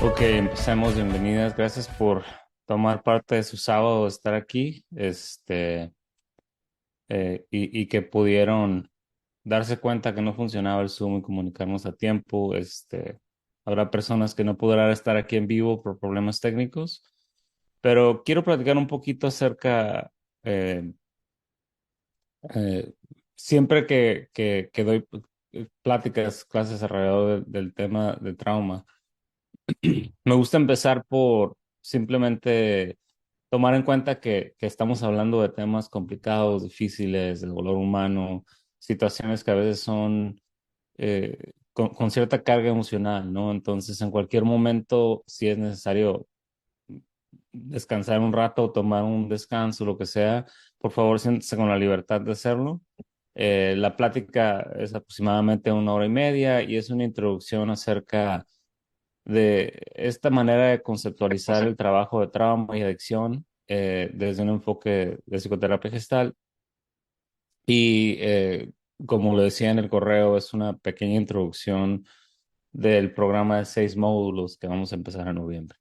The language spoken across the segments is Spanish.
Ok, empecemos. Bienvenidas. Gracias por tomar parte de su sábado, estar aquí, y que pudieron darse cuenta que no funcionaba el Zoom y comunicarnos a tiempo. Habrá personas que no podrán estar aquí en vivo por problemas técnicos, pero quiero platicar un poquito acerca, eh, eh, siempre que doy pláticas, clases alrededor del tema de trauma. Me gusta empezar por simplemente tomar en cuenta que estamos hablando de temas complicados, difíciles, del dolor humano, situaciones que a veces son con cierta carga emocional, ¿no? Entonces, en cualquier momento, si es necesario descansar un rato, tomar un descanso, lo que sea, por favor, siéntese con la libertad de hacerlo. La plática es aproximadamente 1 hora y media y es una introducción acerca de esta manera de conceptualizar el trabajo de trauma y adicción desde un enfoque de psicoterapia gestal. Y como lo decía en el correo, es una pequeña introducción del programa de 6 módulos que vamos a empezar en noviembre.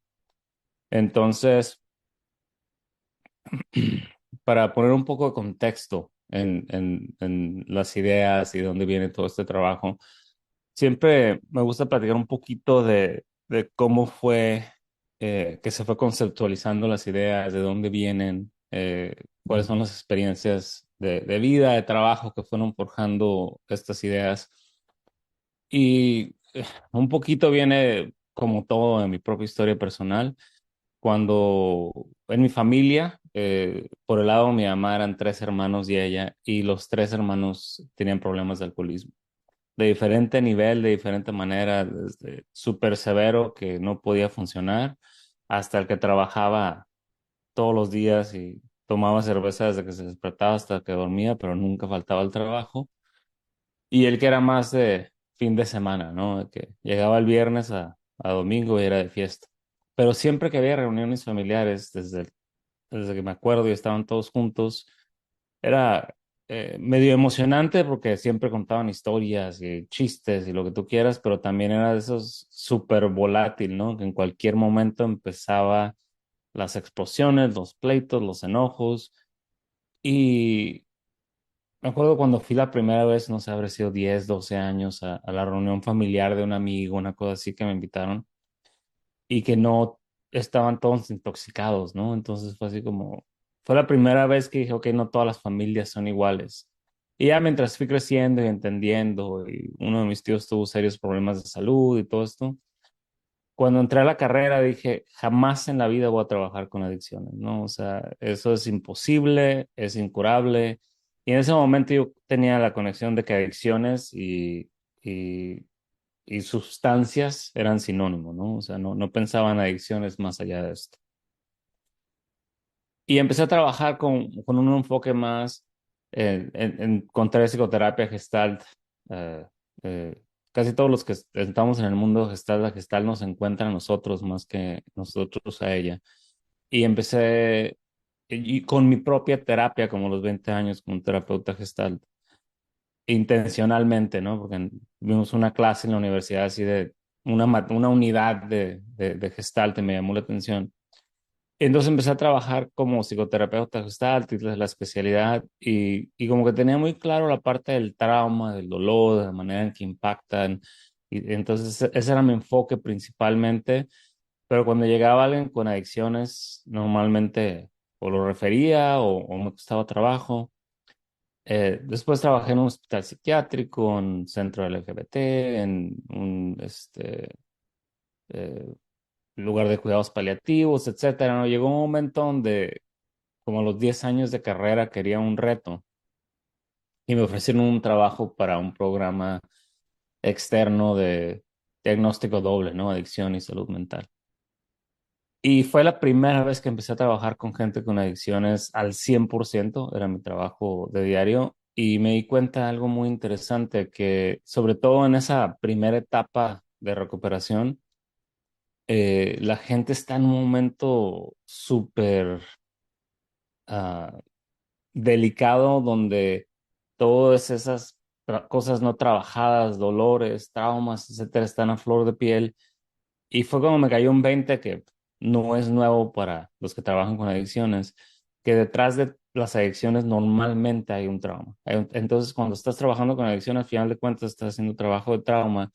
Entonces, para poner un poco de contexto en las ideas y dónde viene todo este trabajo, siempre me gusta platicar un poquito de cómo fue que se fue conceptualizando las ideas, de dónde vienen, cuáles son las experiencias de vida, de trabajo que fueron forjando estas ideas. Y un poquito viene como todo en mi propia historia personal. Cuando en mi familia, por el lado de mi mamá eran 3 hermanos y ella, y los 3 hermanos tenían problemas de alcoholismo de diferente nivel, de diferente manera, desde súper severo que no podía funcionar, hasta el que trabajaba todos los días y tomaba cerveza desde que se despertaba hasta que dormía, pero nunca faltaba al trabajo. Y el que era más de fin de semana, ¿no? De que llegaba el viernes a domingo y era de fiesta. Pero siempre que había reuniones familiares, desde que me acuerdo y estaban todos juntos, era medio emocionante porque siempre contaban historias y chistes y lo que tú quieras, pero también era de esos súper volátil, ¿no? Que en cualquier momento empezaba las explosiones, los pleitos, los enojos. Y me acuerdo cuando fui la primera vez, no sé, habrá sido 10 12 años a la reunión familiar de un amigo, una cosa así que me invitaron y que no estaban todos intoxicados, ¿no? Entonces fue así como, fue la primera vez que dije, ok, no todas las familias son iguales. Y ya mientras fui creciendo y entendiendo, y uno de mis tíos tuvo serios problemas de salud y todo esto, cuando entré a la carrera dije, jamás en la vida voy a trabajar con adicciones, ¿no? O sea, eso es imposible, es incurable. Y en ese momento yo tenía la conexión de que adicciones y y sustancias eran sinónimos, ¿no? O sea, no pensaba en adicciones más allá de esto. Y empecé a trabajar con un enfoque más encontrar psicoterapia gestalt. eh, Casi todos los que estamos en el mundo gestalt, la gestalt nos encuentra a nosotros más que nosotros a ella. Y empecé y con mi propia terapia, como a los 20 años, como un terapeuta gestalt intencionalmente, ¿no? Porque vimos una clase en la universidad así de una unidad de Gestalt y me llamó la atención. Entonces empecé a trabajar como psicoterapeuta Gestalt y la especialidad y como que tenía muy claro la parte del trauma, del dolor, de la manera en que impactan. Y entonces ese era mi enfoque principalmente, pero cuando llegaba alguien con adicciones, normalmente o lo refería o me costaba trabajo. Después trabajé en un hospital psiquiátrico, en un centro LGBT, en un eh, lugar de cuidados paliativos, etcétera, ¿no? Llegó un momento donde, como a los 10 años de carrera, quería un reto y me ofrecieron un trabajo para un programa externo de diagnóstico doble, ¿no? Adicción y salud mental. Y fue la primera vez que empecé a trabajar con gente con adicciones al 100%, era mi trabajo de diario, y me di cuenta de algo muy interesante, que sobre todo en esa primera etapa de recuperación, la gente está en un momento súper ah, delicado donde todas esas cosas no trabajadas, dolores, traumas, etcétera, están a flor de piel Y fue como me cayó un 20 que no es nuevo para los que trabajan con adicciones, que detrás de las adicciones normalmente hay un trauma. Entonces, cuando estás trabajando con adicción, al final de cuentas estás haciendo trabajo de trauma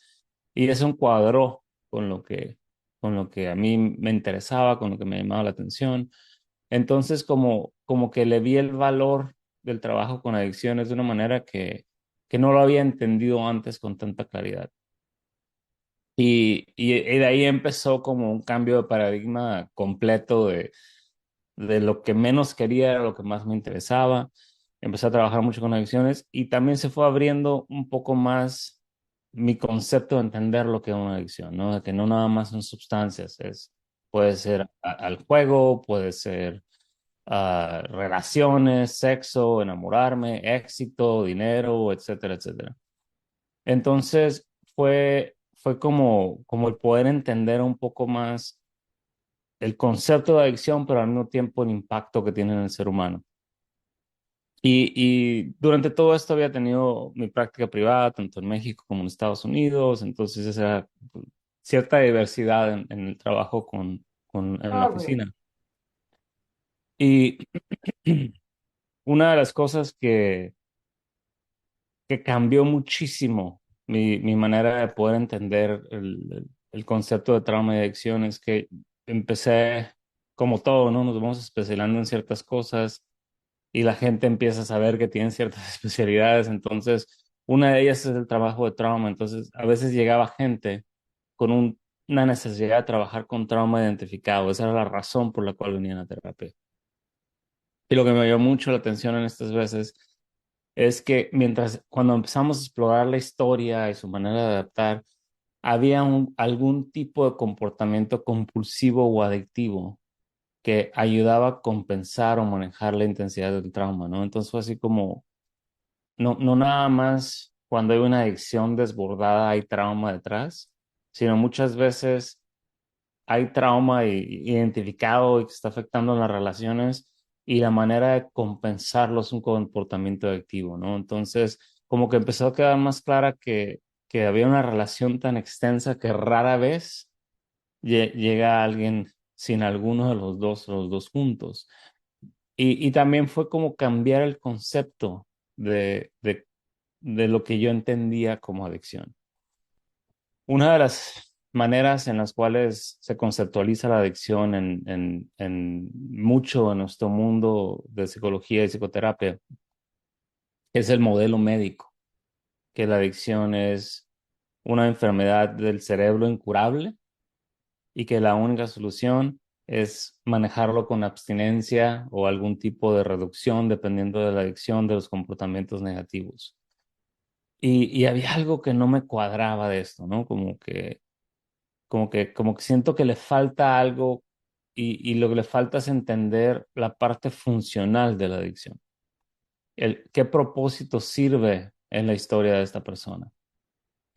y eso encuadró con lo que a mí me interesaba, con lo que me llamaba la atención. Entonces, como que le vi el valor del trabajo con adicciones de una manera que no lo había entendido antes con tanta claridad. Y de ahí empezó como un cambio de paradigma completo de lo que menos quería era lo que más me interesaba. Empecé a trabajar mucho con adicciones y también se fue abriendo un poco más mi concepto de entender lo que es una adicción, ¿no? De que no nada más son sustancias, puede ser al juego, puede ser relaciones, sexo, enamorarme, éxito, dinero, etcétera, etcétera. Entonces fue como el poder entender un poco más el concepto de adicción, pero al mismo tiempo el impacto que tiene en el ser humano. Y durante todo esto había tenido mi práctica privada, tanto en México como en Estados Unidos, entonces esa cierta diversidad en el trabajo en la Ah, ok. oficina. Y una de las cosas que cambió muchísimo mi manera de poder entender el concepto de trauma y adicción es que empecé, como todo, ¿no? Nos vamos especializando en ciertas cosas y la gente empieza a saber que tienen ciertas especialidades. Entonces, una de ellas es el trabajo de trauma. Entonces, a veces llegaba gente con una necesidad de trabajar con trauma identificado. Esa era la razón por la cual venían a terapia. Y lo que me llamó mucho la atención en estas veces es que cuando empezamos a explorar la historia y su manera de adaptar, había algún tipo de comportamiento compulsivo o adictivo que ayudaba a compensar o manejar la intensidad del trauma, ¿no? Entonces fue así como, no nada más cuando hay una adicción desbordada hay trauma detrás, sino muchas veces hay trauma identificado y que está afectando las relaciones y la manera de compensarlo es un comportamiento adictivo, ¿no? Entonces, como que empezó a quedar más clara que había una relación tan extensa que rara vez llega alguien sin alguno de los dos juntos. Y también fue como cambiar el concepto de, de, de lo que yo entendía como adicción. Una de las maneras en las cuales se conceptualiza la adicción en mucho en nuestro mundo de psicología y psicoterapia es el modelo médico, que la adicción es una enfermedad del cerebro incurable y que la única solución es manejarlo con abstinencia o algún tipo de reducción dependiendo de la adicción, de los comportamientos negativos. Y había algo que no me cuadraba de esto, ¿no? Como que siento que le falta algo y lo que le falta es entender la parte funcional de la adicción. Qué propósito sirve en la historia de esta persona.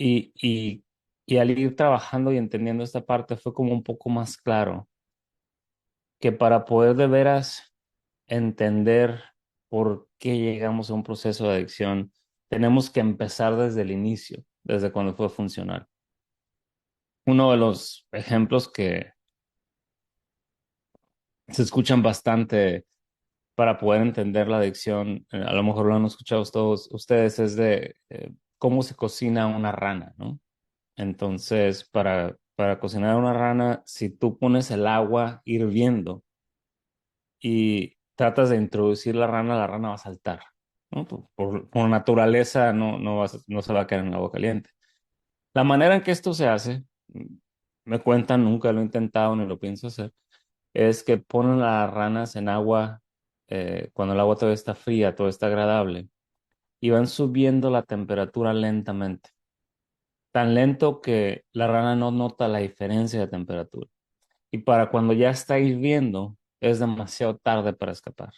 Y, y, y al ir trabajando y entendiendo esta parte fue como un poco más claro que para poder de veras entender por qué llegamos a un proceso de adicción, tenemos que empezar desde el inicio, desde cuando fue funcional. Uno de los ejemplos que se escuchan bastante para poder entender la adicción, a lo mejor lo han escuchado todos ustedes, es de cómo se cocina una rana, ¿no? Entonces, para cocinar una rana, si tú pones el agua hirviendo y tratas de introducir la rana va a saltar, ¿no? Por naturaleza no se va a quedar en el agua caliente. La manera en que esto se hace, me cuentan, nunca lo he intentado ni lo pienso hacer, es que ponen las ranas en agua cuando el agua todavía está fría, todo está agradable, y van subiendo la temperatura lentamente, tan lento que la rana no nota la diferencia de temperatura. Y para cuando ya está hirviendo, es demasiado tarde para escapar.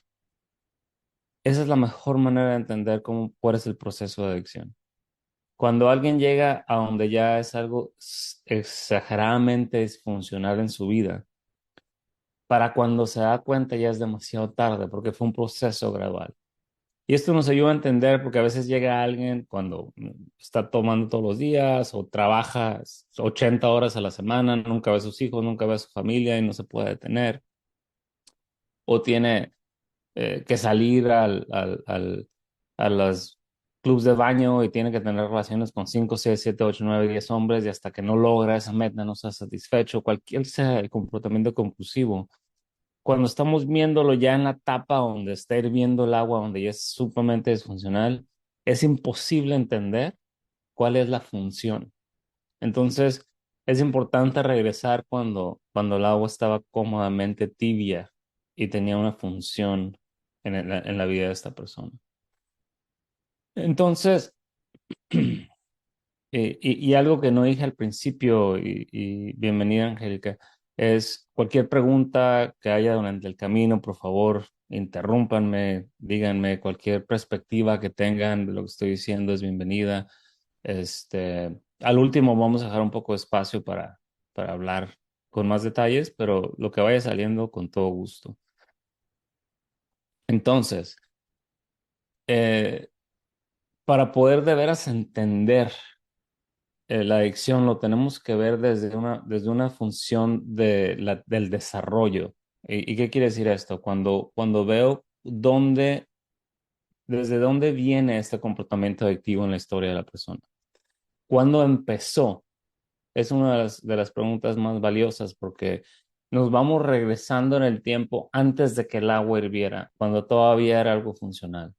Esa es la mejor manera de entender cuál es el proceso de adicción. Cuando alguien llega a donde ya es algo exageradamente disfuncional en su vida, para cuando se da cuenta ya es demasiado tarde porque fue un proceso gradual. Y esto nos ayuda a entender porque a veces llega alguien cuando está tomando todos los días o trabaja 80 horas a la semana, nunca ve a sus hijos, nunca ve a su familia y no se puede detener. O tiene que salir a los clubes de baño y tiene que tener relaciones con 5, 6, 7, 8, 9, 10 hombres y hasta que no logra esa meta no está satisfecho, cualquier sea el comportamiento compulsivo. Cuando estamos viéndolo ya en la etapa donde está hirviendo el agua, donde ya es sumamente disfuncional, es imposible entender cuál es la función. Entonces, es importante regresar cuando el agua estaba cómodamente tibia y tenía una función en la vida de esta persona. Entonces, y algo que no dije al principio, y bienvenida Angélica, es cualquier pregunta que haya durante el camino, por favor, interrúmpanme, díganme cualquier perspectiva que tengan de lo que estoy diciendo es bienvenida. Al último vamos a dejar un poco de espacio para hablar con más detalles, pero lo que vaya saliendo con todo gusto. Entonces, eh, para poder de veras entender la adicción lo tenemos que ver desde una función del desarrollo. Y qué quiere decir esto? Cuando veo desde dónde viene este comportamiento adictivo en la historia de la persona. ¿Cuándo empezó? Es una de las preguntas más valiosas porque nos vamos regresando en el tiempo antes de que el agua hirviera, cuando todavía era algo funcional.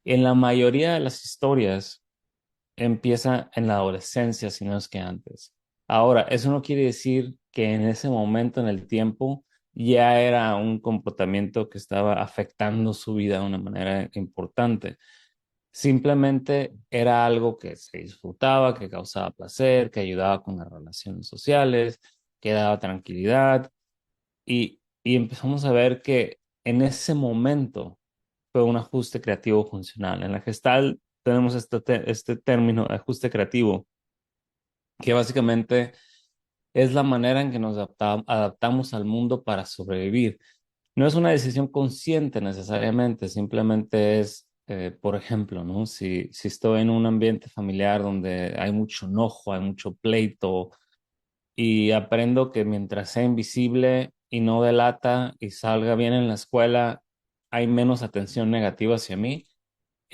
En la mayoría de las historias, empieza en la adolescencia, si no es que antes. Ahora, eso no quiere decir que en ese momento en el tiempo ya era un comportamiento que estaba afectando su vida de una manera importante. Simplemente era algo que se disfrutaba, que causaba placer, que ayudaba con las relaciones sociales, que daba tranquilidad y empezamos a ver que en ese momento fue un ajuste creativo funcional. En la Gestalt tenemos este término, ajuste creativo, que básicamente es la manera en que nos adaptamos al mundo para sobrevivir. No es una decisión consciente necesariamente, simplemente es, por ejemplo, ¿no? Si estoy en un ambiente familiar donde hay mucho enojo, hay mucho pleito, y aprendo que mientras sea invisible y no delata y salga bien en la escuela, hay menos atención negativa hacia mí,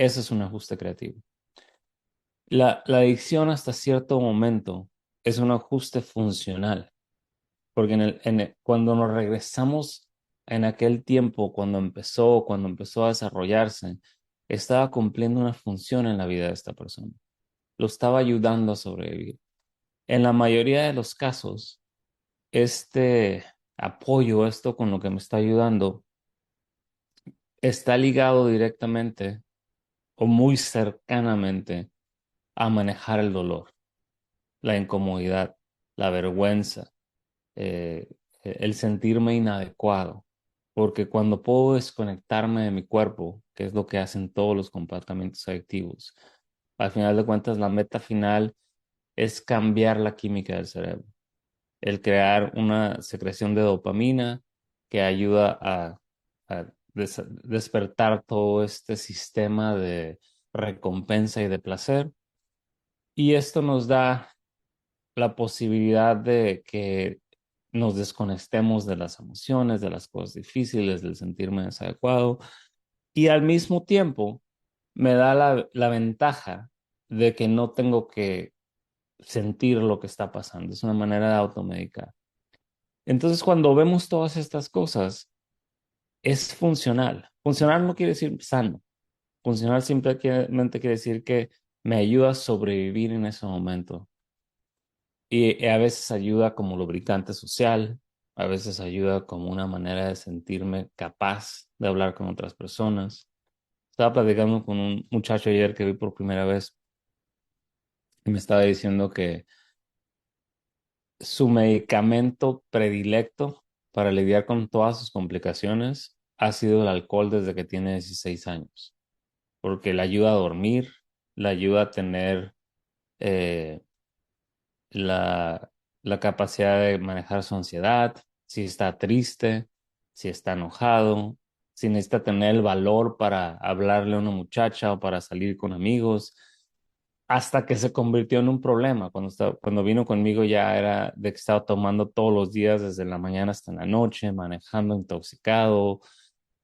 ese es un ajuste creativo. La adicción hasta cierto momento es un ajuste funcional, porque cuando nos regresamos en aquel tiempo, cuando empezó a desarrollarse, estaba cumpliendo una función en la vida de esta persona. Lo estaba ayudando a sobrevivir. En la mayoría de los casos, este apoyo, esto con lo que me está ayudando, está ligado directamente o muy cercanamente a manejar el dolor, la incomodidad, la vergüenza, eh, el sentirme inadecuado. Porque cuando puedo desconectarme de mi cuerpo, que es lo que hacen todos los comportamientos adictivos, al final de cuentas la meta final es cambiar la química del cerebro, el crear una secreción de dopamina que ayuda a despertar todo este sistema de recompensa y de placer. Y esto nos da la posibilidad de que nos desconectemos de las emociones, de las cosas difíciles, del sentirme desadecuado. Y al mismo tiempo me da la ventaja de que no tengo que sentir lo que está pasando. Es una manera de automedicar. Entonces, cuando vemos todas estas cosas, es funcional. Funcional no quiere decir sano. Funcional simplemente quiere decir que me ayuda a sobrevivir en ese momento. Y a veces ayuda como lubricante social, a veces ayuda como una manera de sentirme capaz de hablar con otras personas. Estaba platicando con un muchacho ayer que vi por primera vez y me estaba diciendo que su medicamento predilecto para lidiar con todas sus complicaciones ha sido el alcohol desde que tiene 16 años, porque le ayuda a dormir, le ayuda a tener eh, la, la capacidad de manejar su ansiedad, si está triste, si está enojado, si necesita tener el valor para hablarle a una muchacha o para salir con amigos, hasta que se convirtió en un problema. Cuando vino conmigo ya era de que estaba tomando todos los días, desde la mañana hasta la noche, manejando intoxicado,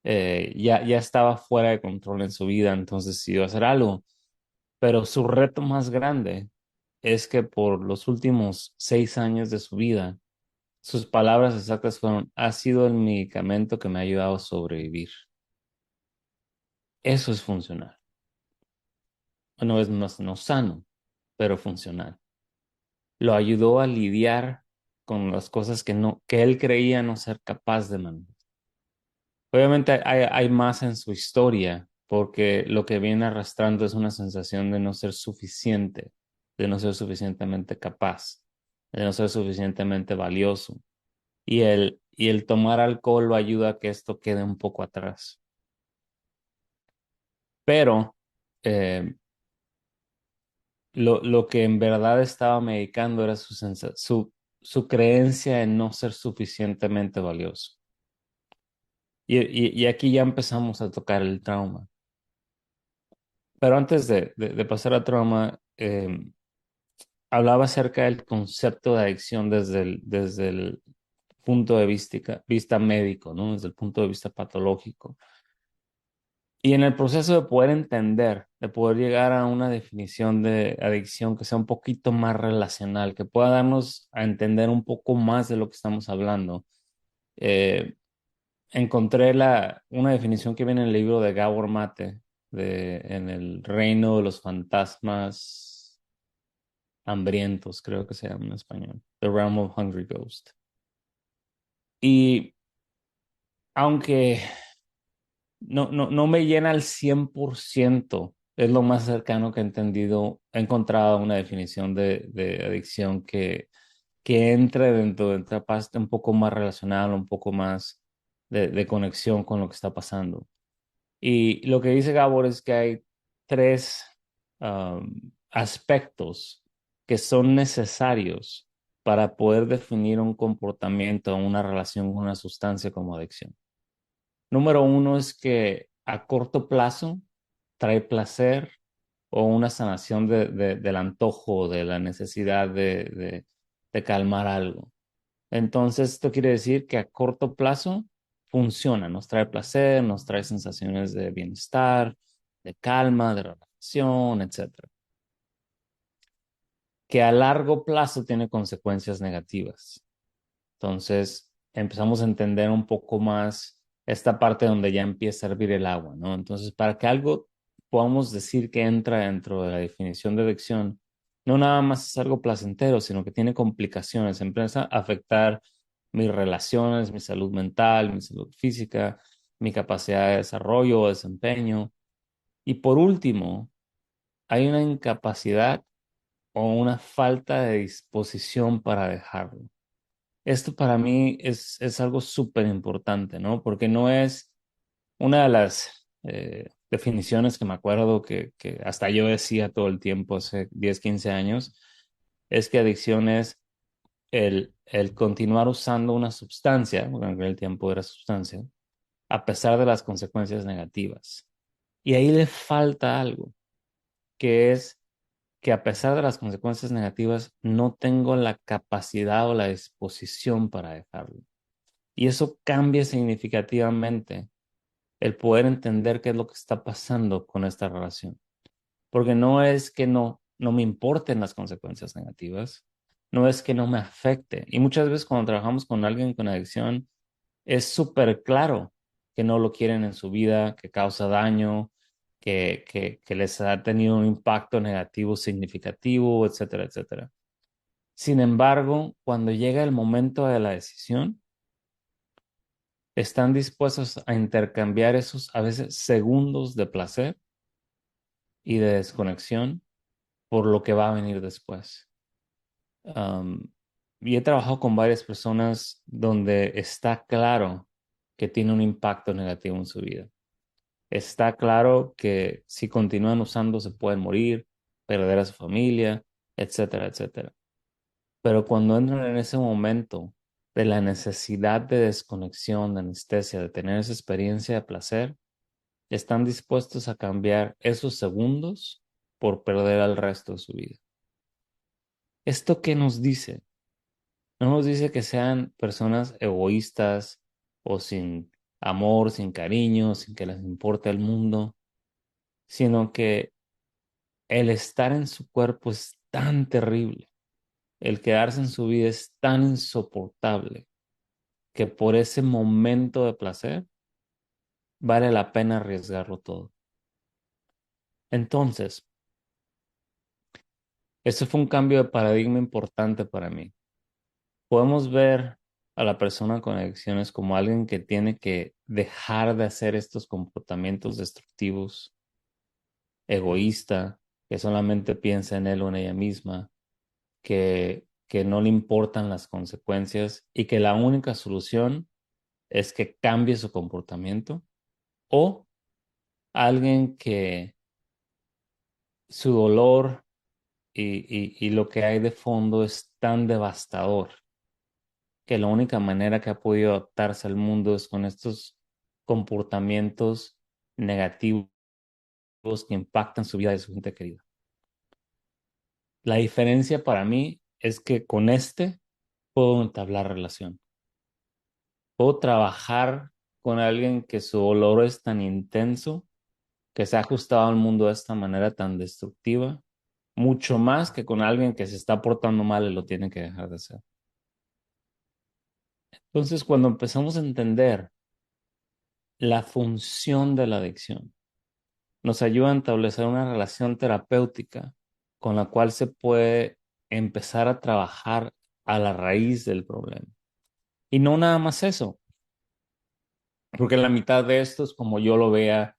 ya estaba fuera de control en su vida, entonces decidió hacer algo. Pero su reto más grande es que por los últimos 6 años de su vida, sus palabras exactas fueron: ha sido el medicamento que me ha ayudado a sobrevivir. Eso es funcional. No es no sano, pero funcional. Lo ayudó a lidiar con las cosas que él creía no ser capaz de manejar. Obviamente hay más en su historia, porque lo que viene arrastrando es una sensación de no ser suficiente, de no ser suficientemente capaz, de no ser suficientemente valioso. Y el tomar alcohol lo ayuda a que esto quede un poco atrás. Pero eh, lo que en verdad estaba medicando era su creencia en no ser suficientemente valioso. Y aquí ya empezamos a tocar el trauma. Pero antes de pasar al trauma, hablaba acerca del concepto de adicción desde el punto de vista médico, ¿no? Desde el punto de vista patológico. Y en el proceso de poder entender, de poder llegar a una definición de adicción que sea un poquito más relacional, que pueda darnos a entender un poco más de lo que estamos hablando, eh, encontré una definición que viene en el libro de Gabor Mate, en el reino de los fantasmas hambrientos, creo que se llama en español, The Realm of Hungry Ghost. Y aunque no me llena al 100%. Es lo más cercano que he entendido. He encontrado una definición de adicción que entre dentro de otra parte un poco más relacional, un poco más de conexión con lo que está pasando. Y lo que dice Gabor es que hay tres aspectos que son necesarios para poder definir un comportamiento o una relación con una sustancia como adicción. Número uno es que a corto plazo trae placer o una sanación del antojo, de la necesidad de calmar algo. Entonces, esto quiere decir que a corto plazo funciona, nos trae placer, nos trae sensaciones de bienestar, de calma, de relajación, etcétera. Que a largo plazo tiene consecuencias negativas. Entonces empezamos a entender un poco más esta parte donde ya empieza a hervir el agua, ¿no? Entonces, para que algo podamos decir que entra dentro de la definición de adicción, no nada más es algo placentero, sino que tiene complicaciones, empieza a afectar mis relaciones, mi salud mental, mi salud física, mi capacidad de desarrollo o desempeño. Y por último, hay una incapacidad o una falta de disposición para dejarlo. Esto para mí es algo súper importante, ¿no? Porque no es una de las definiciones que me acuerdo que hasta yo decía todo el tiempo hace 10 15 años, es que adicción es el continuar usando una sustancia, porque en aquel tiempo era sustancia, a pesar de las consecuencias negativas. Y ahí le falta algo, que es que a pesar de las consecuencias negativas, no tengo la capacidad o la disposición para dejarlo. Y eso cambia significativamente el poder entender qué es lo que está pasando con esta relación. Porque no es que no me importen las consecuencias negativas, no es que no me afecte. Y muchas veces cuando trabajamos con alguien con adicción, es súper claro que no lo quieren en su vida, que causa daño, que les ha tenido un impacto negativo significativo, etcétera, etcétera. Sin embargo, cuando llega el momento de la decisión, están dispuestos a intercambiar esos a veces segundos de placer y de desconexión por lo que va a venir después. Um, y he trabajado con varias personas donde está claro que tiene un impacto negativo en su vida. Está claro que si continúan usando se pueden morir, perder a su familia, etcétera, etcétera. Pero cuando entran en ese momento de la necesidad de desconexión, de anestesia, de tener esa experiencia de placer, están dispuestos a cambiar esos segundos por perder al resto de su vida. ¿Esto qué nos dice? No nos dice que sean personas egoístas o sin amor, sin cariño, sin que les importe el mundo, sino que el estar en su cuerpo es tan terrible, el quedarse en su vida es tan insoportable, que por ese momento de placer vale la pena arriesgarlo todo. Entonces, ese fue un cambio de paradigma importante para mí. Podemos ver a la persona con adicciones como alguien que tiene que dejar de hacer estos comportamientos destructivos, egoísta, que solamente piensa en él o en ella misma, que no le importan las consecuencias y que la única solución es que cambie su comportamiento, o alguien que su dolor y lo que hay de fondo es tan devastador que la única manera que ha podido adaptarse al mundo es con estos comportamientos negativos que impactan su vida y su gente querida. La diferencia para mí es que con este puedo entablar relación. Puedo trabajar con alguien que su dolor es tan intenso, que se ha ajustado al mundo de esta manera tan destructiva, mucho más que con alguien que se está portando mal y lo tiene que dejar de hacer. Entonces, cuando empezamos a entender la función de la adicción, nos ayuda a establecer una relación terapéutica con la cual se puede empezar a trabajar a la raíz del problema. Y no nada más eso, porque la mitad de esto es como yo lo vea,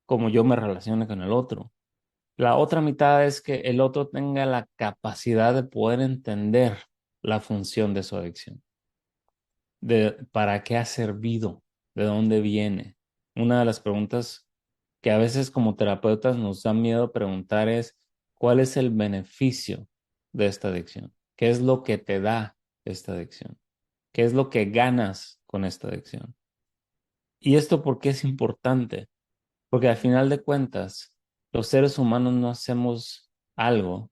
como yo me relacione con el otro. La otra mitad es que el otro tenga la capacidad de poder entender la función de su adicción, de para qué ha servido, de dónde viene. Una de las preguntas que a veces como terapeutas nos da miedo preguntar es, ¿cuál es el beneficio de esta adicción? ¿Qué es lo que te da esta adicción? ¿Qué es lo que ganas con esta adicción? ¿Y esto por qué es importante? Porque al final de cuentas, los seres humanos no hacemos algo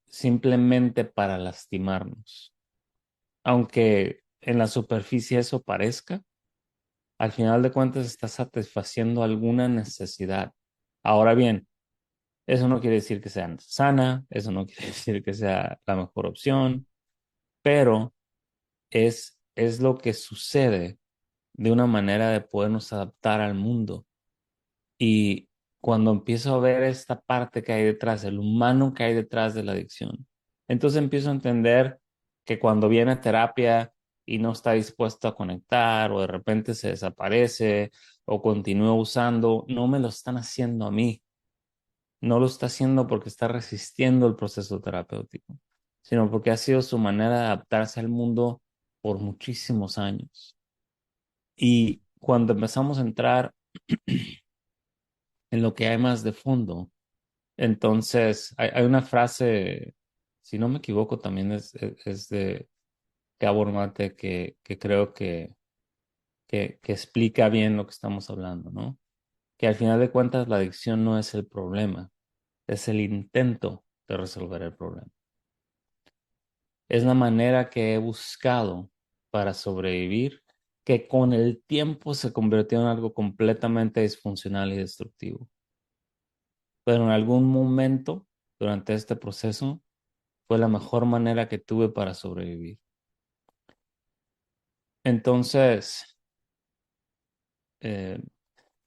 simplemente para lastimarnos. Aunque en la superficie eso parezca, al final de cuentas está satisfaciendo alguna necesidad. Ahora bien, eso no quiere decir que sea sana, eso no quiere decir que sea la mejor opción, pero es lo que sucede de una manera de podernos adaptar al mundo. Y cuando empiezo a ver esta parte que hay detrás, el humano que hay detrás de la adicción, entonces empiezo a entender que cuando viene a terapia y no está dispuesto a conectar o de repente se desaparece o continúa usando, no me lo están haciendo a mí. No lo está haciendo porque está resistiendo el proceso terapéutico, sino porque ha sido su manera de adaptarse al mundo por muchísimos años. Y cuando empezamos a entrar en lo que hay más de fondo, entonces hay una frase, si no me equivoco, también es de Gabor Mate que creo que explica bien lo que estamos hablando, ¿no? Que al final de cuentas la adicción no es el problema, es el intento de resolver el problema. Es la manera que he buscado para sobrevivir, que con el tiempo se convirtió en algo completamente disfuncional y destructivo. Pero en algún momento durante este proceso fue la mejor manera que tuve para sobrevivir. Entonces, eh,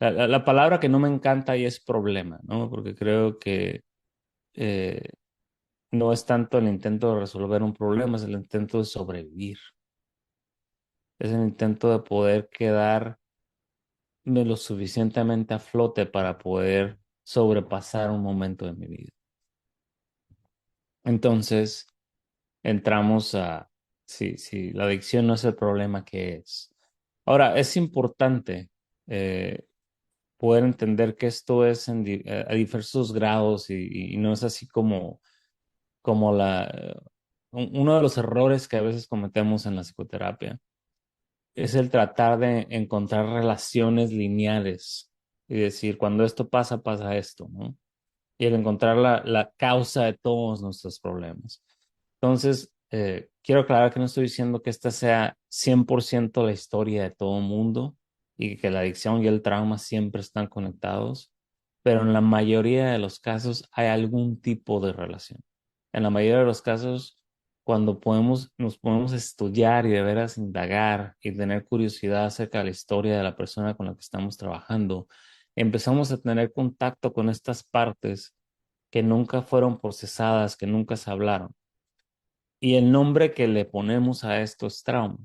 la palabra que no me encanta ahí es problema, ¿no? Porque creo que eh, no es tanto el intento de resolver un problema, es el intento de sobrevivir. Es el intento de poder quedar lo suficientemente a flote para poder sobrepasar un momento de mi vida. Entonces, entramos a, sí, la adicción no es el problema que es. Ahora, es importante eh, poder entender que esto es a diversos grados y no es así como uno de los errores que a veces cometemos en la psicoterapia es el tratar de encontrar relaciones lineales y decir, cuando esto pasa, pasa esto, ¿no? Y el encontrar la causa de todos nuestros problemas. Entonces, quiero aclarar que no estoy diciendo que esta sea 100% la historia de todo el mundo y que la adicción y el trauma siempre están conectados, pero en la mayoría de los casos hay algún tipo de relación. En la mayoría de los casos, cuando nos podemos estudiar y de veras indagar y tener curiosidad acerca de la historia de la persona con la que estamos trabajando, empezamos a tener contacto con estas partes que nunca fueron procesadas, que nunca se hablaron. Y el nombre que le ponemos a esto es trauma,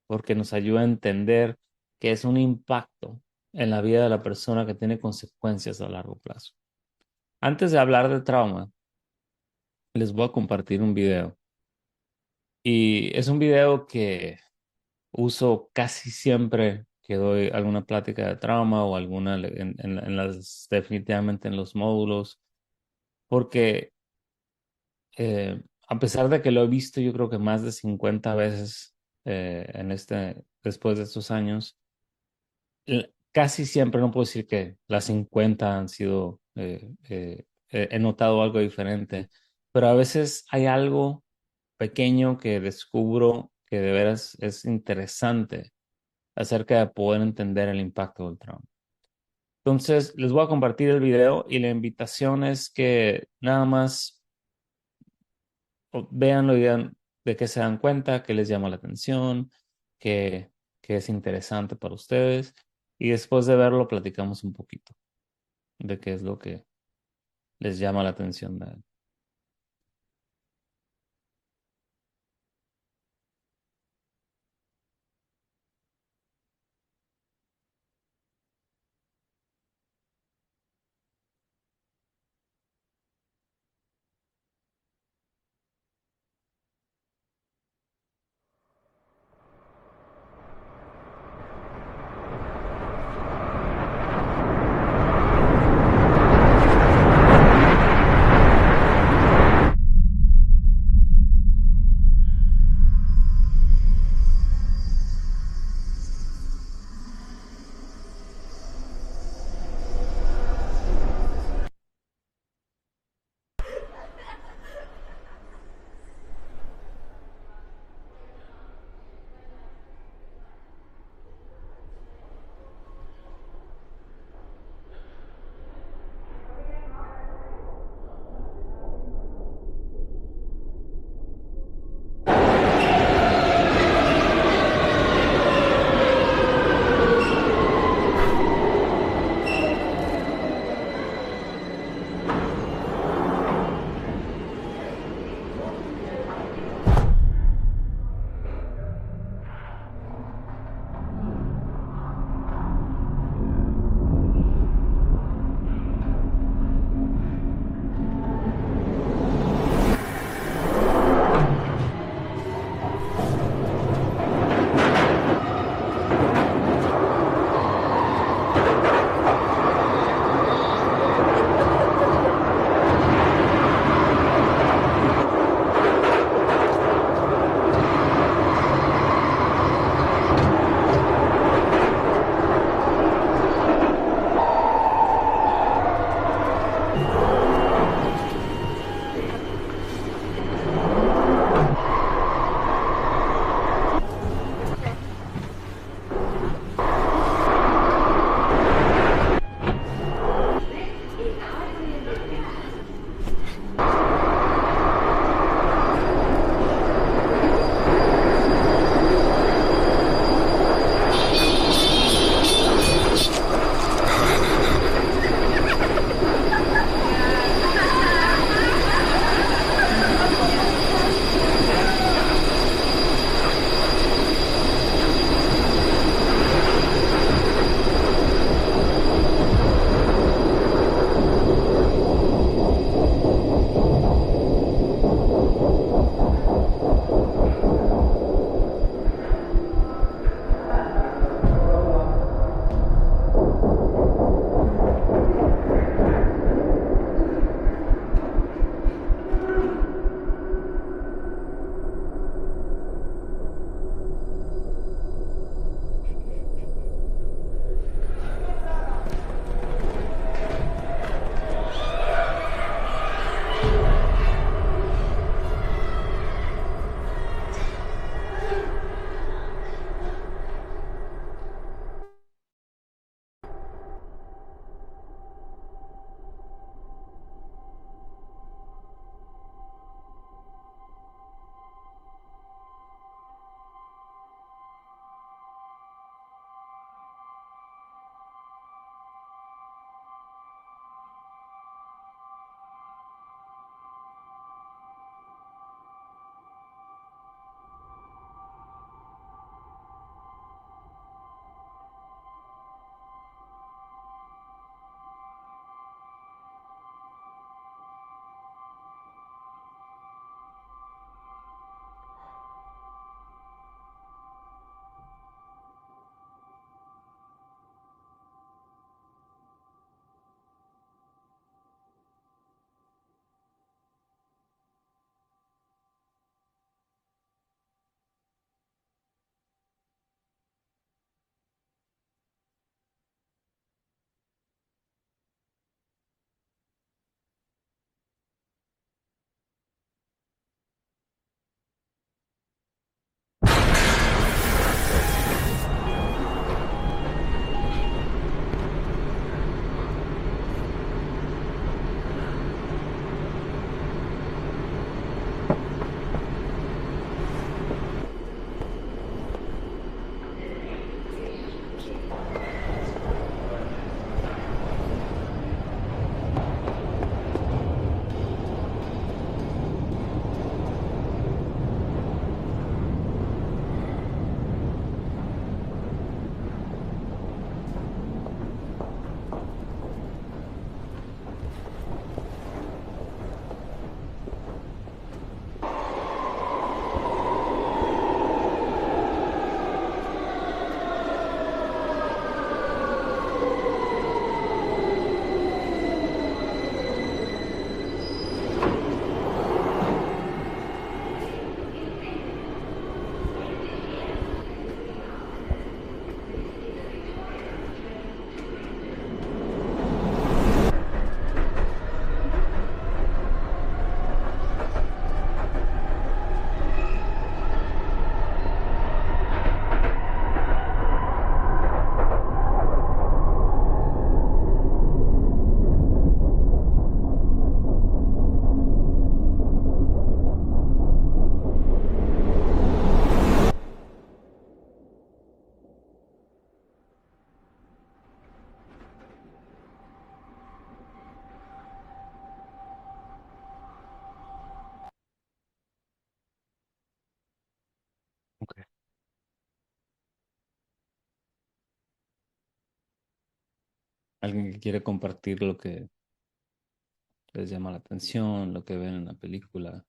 porque nos ayuda a entender que es un impacto en la vida de la persona que tiene consecuencias a largo plazo. Antes de hablar de trauma, les voy a compartir un video. Y es un video que uso casi siempre que doy alguna plática de trauma o alguna definitivamente en los módulos, porque a pesar de que lo he visto yo creo que más de 50 veces después de estos años, casi siempre, no puedo decir que las 50 han sido, he notado algo diferente, pero a veces hay algo pequeño que descubro que de veras es interesante acerca de poder entender el impacto del trauma. Entonces, les voy a compartir el video y la invitación es que nada más véanlo y vean de qué se dan cuenta, qué les llama la atención, qué, qué es interesante para ustedes. Y después de verlo, platicamos un poquito de qué es lo que les llama la atención de él. alguien que quiere compartir lo que les llama la atención, lo que ven en la película.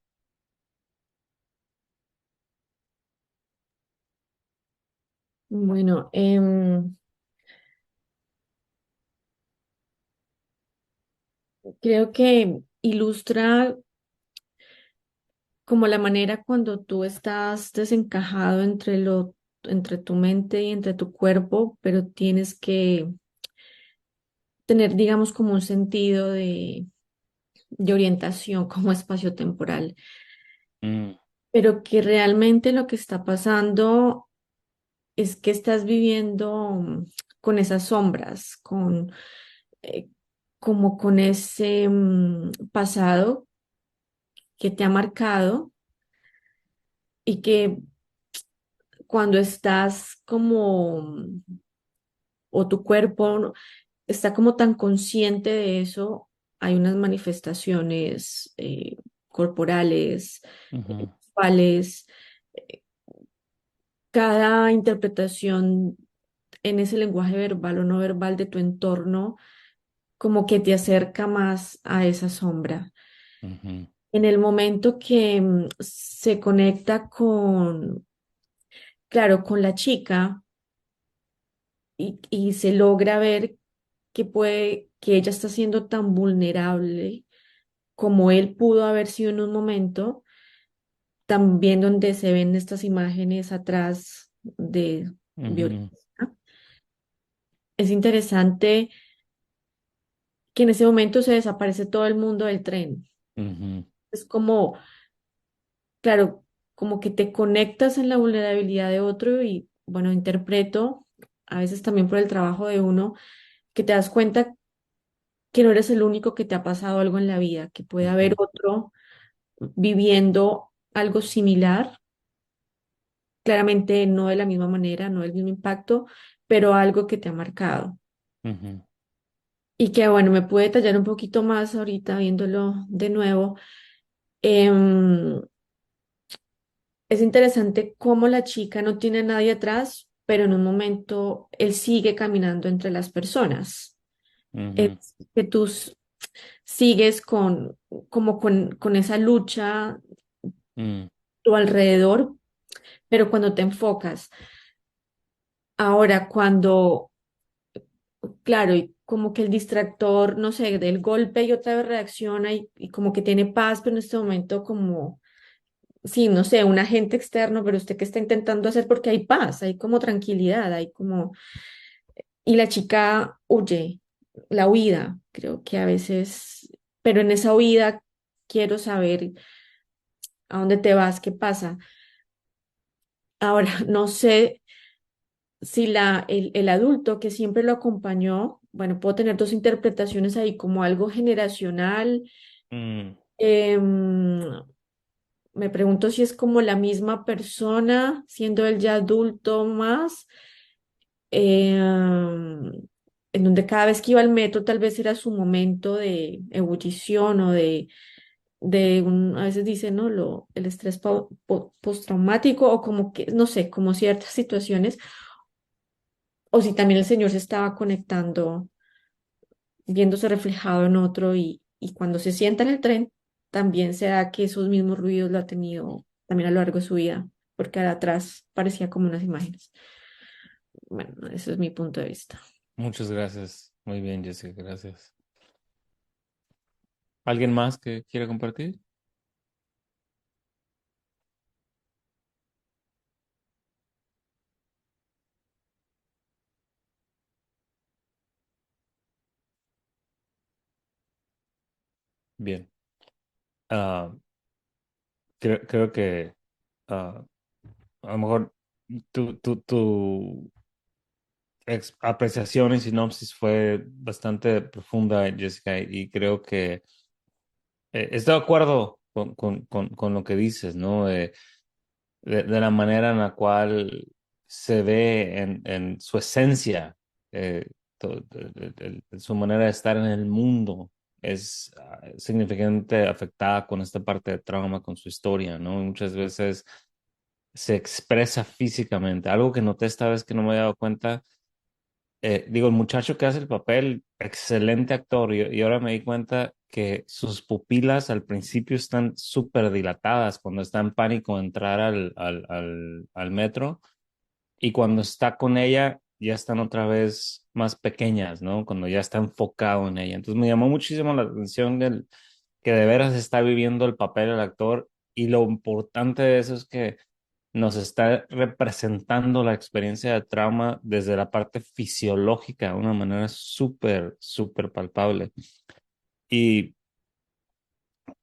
Bueno, creo que ilustra como la manera cuando tú estás desencajado entre tu mente y entre tu cuerpo, pero tienes que tener, digamos, como un sentido de orientación como espacio-temporal, Mm, pero que realmente lo que está pasando es que estás viviendo con esas sombras, eh, como con ese pasado que te ha marcado y que cuando estás o tu cuerpo está como tan consciente de eso, hay unas manifestaciones corporales, ujú, visuales, cada interpretación en ese lenguaje verbal o no verbal de tu entorno como que te acerca más a esa sombra. ujú, En el momento que se conecta claro, con la chica y se logra ver que ella está siendo tan vulnerable como él pudo haber sido en un momento, también donde se ven estas imágenes atrás de violencia. ujú, Es interesante que en ese momento se desaparece todo el mundo del tren. ujú, Es como, claro, como que te conectas en la vulnerabilidad de otro y, bueno, interpreto, a veces también por el trabajo de uno, que te das cuenta que no eres el único que te ha pasado algo en la vida, que puede haber ujú, otro viviendo algo similar, claramente no de la misma manera, no del mismo impacto, pero algo que te ha marcado. ujú, Y que, bueno, me pude detallar un poquito más ahorita viéndolo de nuevo. Em, es interesante cómo la chica no tiene a nadie atrás, pero en un momento él sigue caminando entre las personas. Es ujú, que sigues con esa lucha a mm, tu alrededor, pero cuando te enfocas. Ahora, claro, y como que el distractor, no sé, del golpe y otra vez reacciona y como que tiene paz, pero en este momento como, sí, no sé, un agente externo, pero usted qué está intentando hacer porque hay paz, hay como tranquilidad, hay como... Y la chica huye, la huida, creo que a veces, pero en esa huida quiero saber a dónde te vas, qué pasa. Ahora, no sé si el adulto que siempre lo acompañó, bueno, puedo tener dos interpretaciones ahí, como algo generacional. mm, em, Me pregunto si es como la misma persona, siendo él ya adulto más, en donde cada vez que iba al metro tal vez era su momento de ebullición o a veces dicen, ¿no? El estrés postraumático o como que, no sé, como ciertas situaciones, o si también el señor se estaba conectando, viéndose reflejado en otro y cuando se sienta en el tren, también se da que esos mismos ruidos lo ha tenido también a lo largo de su vida, porque atrás parecía como unas imágenes. Bueno, ese es mi punto de vista. muchas gracias. Muy bien, Jessica, gracias. ¿Alguien más que quiera compartir? Bien. Ah, creo que ah, a lo mejor tu apreciación y sinopsis fue bastante profunda, Jessica, y creo que estoy de acuerdo con lo que dices, ¿no? De la manera en la cual se ve en su esencia, su manera de estar en el mundo es significativamente afectada con esta parte de trauma, con su historia, ¿no? Y muchas veces se expresa físicamente. Algo que noté esta vez que no me había dado cuenta digo, el muchacho que hace el papel, excelente actor, y ahora me di cuenta que sus pupilas al principio están súper dilatadas cuando está en pánico de entrar al metro, y cuando está con ella ya están otra vez más pequeñas, ¿no? Cuando ya está enfocado en ella. Entonces me llamó muchísimo la atención que de veras está viviendo el papel del actor, y lo importante de eso es que nos está representando la experiencia de trauma desde la parte fisiológica de una manera súper, súper palpable. Y,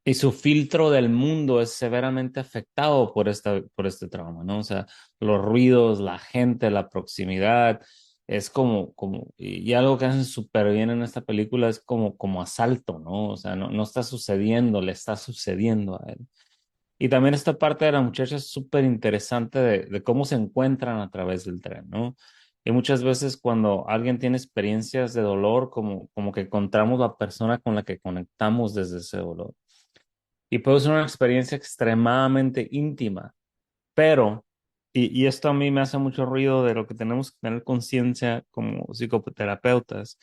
y su filtro del mundo es severamente afectado por este trauma, ¿no? O sea, los ruidos, la gente, la proximidad, es y algo que hacen súper bien en esta película es como asalto, ¿no? O sea, no está sucediendo, le está sucediendo a él. Y también esta parte de la muchacha es súper interesante de cómo se encuentran a través del tren, ¿no? Y muchas veces cuando alguien tiene experiencias de dolor, como que encontramos la persona con la que conectamos desde ese dolor. Y puede ser una experiencia extremadamente íntima, pero, y esto a mí me hace mucho ruido de lo que tenemos que tener conciencia como psicoterapeutas,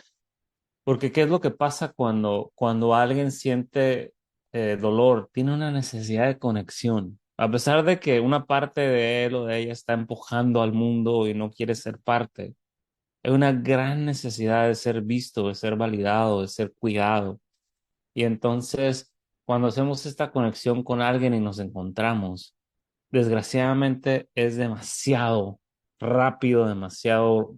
porque ¿qué es lo que pasa cuando alguien siente dolor? Tiene una necesidad de conexión. A pesar de que una parte de él o de ella está empujando al mundo y no quiere ser parte, hay una gran necesidad de ser visto, de ser validado, de ser cuidado. Y entonces, cuando hacemos esta conexión con alguien y nos encontramos, desgraciadamente es demasiado rápido, demasiado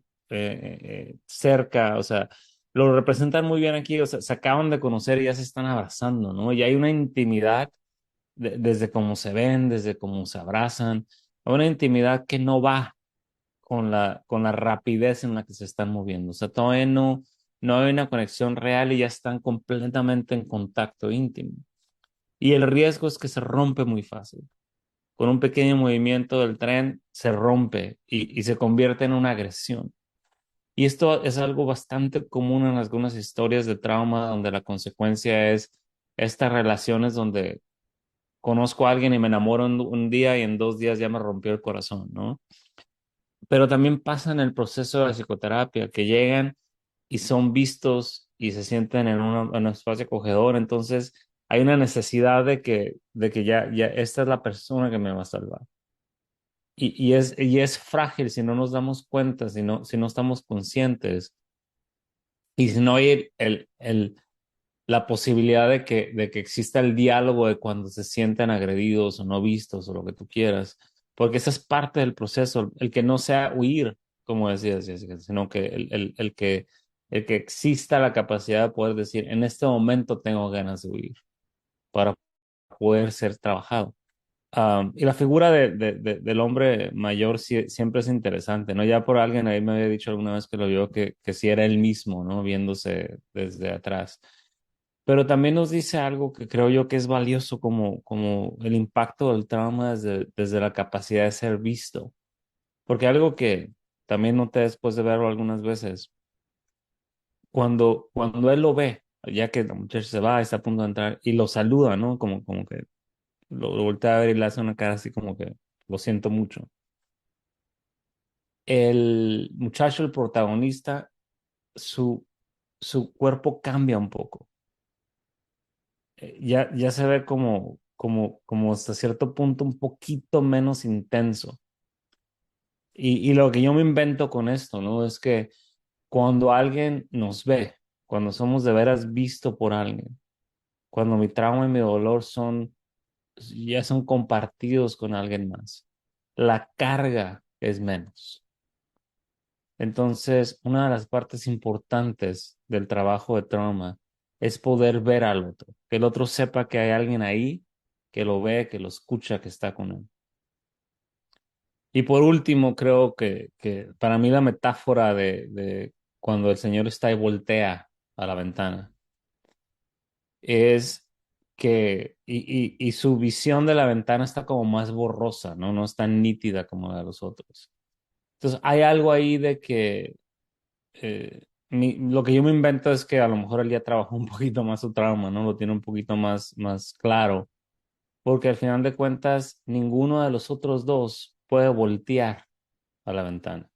cerca, o sea, lo representan muy bien aquí, o sea, se acaban de conocer y ya se están abrazando, ¿no? Y hay una intimidad desde cómo se ven, desde cómo se abrazan, una intimidad que no va con la rapidez en la que se están moviendo, o sea, todavía no hay una conexión real y ya están completamente en contacto íntimo. Y el riesgo es que se rompe muy fácil. Con un pequeño movimiento del tren se rompe y se convierte en una agresión. Y esto es algo bastante común en algunas historias de trauma donde la consecuencia es estas relaciones donde conozco a alguien y me enamoro un día y en 2 días ya me rompió el corazón, ¿no? Pero también pasa en el proceso de la psicoterapia, que llegan y son vistos y se sienten en un espacio acogedor. Entonces hay una necesidad de que ya esta es la persona que me va a salvar. Y es frágil si no nos damos cuenta, si no estamos conscientes y si no hay la posibilidad de que exista el diálogo de cuando se sienten agredidos o no vistos o lo que tú quieras, porque esa es parte del proceso, el que no sea huir, como decías, Jessica, sino que el que exista la capacidad de poder decir, en este momento tengo ganas de huir para poder ser trabajado. Y la figura del hombre mayor siempre es interesante, ¿no? Ya por alguien ahí me había dicho alguna vez que lo vio que sí era él mismo, ¿no? Viéndose desde atrás. Pero también nos dice algo que creo yo que es valioso como el impacto del trauma desde la capacidad de ser visto. Porque algo que también noté después de verlo algunas veces, cuando él lo ve, ya que la muchacha se va, está a punto de entrar y lo saluda, ¿no? Como que lo voltea a ver y le hace una cara así como que lo siento mucho. El muchacho, el protagonista, su, su cuerpo cambia un poco. Ya se ve como hasta cierto punto un poquito menos intenso. Y lo que yo me invento con esto, ¿no? Es que cuando alguien nos ve, cuando somos de veras visto por alguien, cuando mi trauma y mi dolor ya son compartidos con alguien más, la carga es menos. Entonces, una de las partes importantes del trabajo de trauma es poder ver al otro, que el otro sepa que hay alguien ahí, que lo ve, que lo escucha, que está con él. Y por último, creo que para mí la metáfora de cuando el Señor está y voltea a la ventana es y su visión de la ventana está como más borrosa, ¿no? No es tan nítida como la de los otros. Entonces, hay algo ahí de que lo que yo me invento es que a lo mejor él ya trabajó un poquito más su trauma, ¿no? Lo tiene un poquito más claro, porque al final de cuentas ninguno de los otros dos puede voltear a la ventana.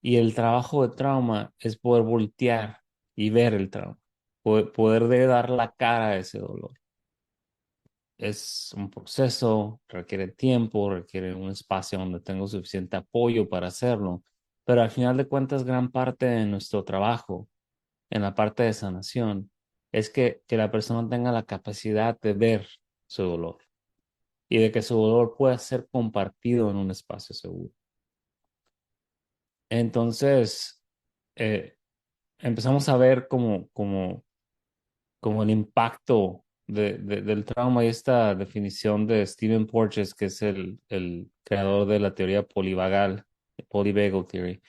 Y el trabajo de trauma es poder voltear y ver el trauma, poder de dar la cara a ese dolor. Es un proceso, requiere tiempo, requiere un espacio donde tengo suficiente apoyo para hacerlo, pero al final de cuentas gran parte de nuestro trabajo en la parte de sanación es que la persona tenga la capacidad de ver su dolor y de que su dolor pueda ser compartido en un espacio seguro. Entonces, eh, empezamos a ver como el impacto del trauma y esta definición de Stephen Porges, que es el creador de la teoría polivagal, Polyvagal Theory,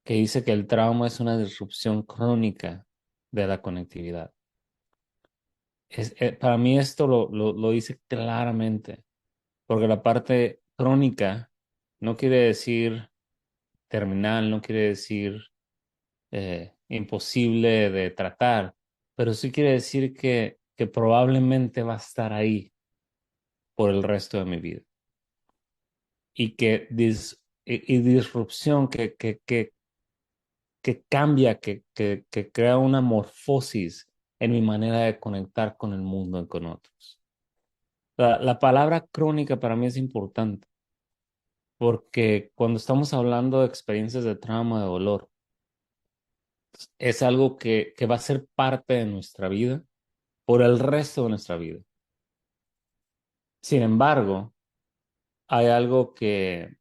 que dice que el trauma es una disrupción crónica de la conectividad. Para mí esto lo dice claramente, porque la parte crónica no quiere decir terminal, no quiere decir imposible de tratar, pero sí quiere decir que probablemente va a estar ahí por el resto de mi vida. Y que y disrupción que cambia, que crea una morfosis en mi manera de conectar con el mundo y con otros. La palabra crónica para mí es importante porque cuando estamos hablando de experiencias de trauma, de dolor, es algo que va a ser parte de nuestra vida por el resto de nuestra vida. Sin embargo, hay algo que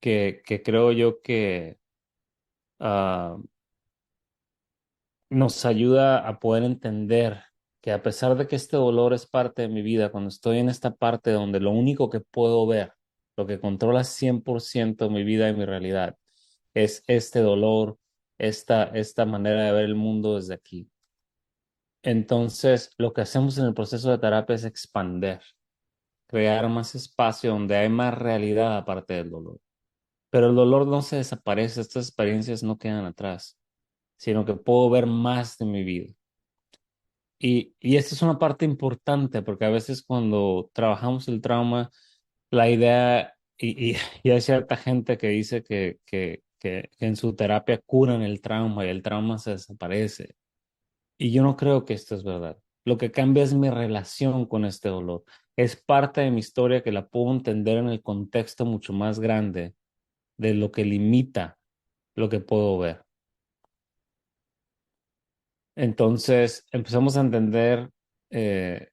creo yo que ah, nos ayuda a poder entender que a pesar de que este dolor es parte de mi vida, cuando estoy en esta parte donde lo único que puedo ver, lo que controla 100% mi vida y mi realidad, es este dolor, esta manera de ver el mundo desde aquí. Entonces, lo que hacemos en el proceso de terapia es expander, crear más espacio donde hay más realidad aparte del dolor. Pero el dolor no se desaparece, estas experiencias no quedan atrás, sino que puedo ver más de mi vida. Y esta es una parte importante porque a veces cuando trabajamos el trauma, la idea, y hay cierta gente que dice que en su terapia curan el trauma y el trauma se desaparece. Y yo no creo que esto es verdad. Lo que cambia es mi relación con este dolor. Es parte de mi historia que la puedo entender en el contexto mucho más grande de lo que limita lo que puedo ver. Entonces empezamos a entender, eh,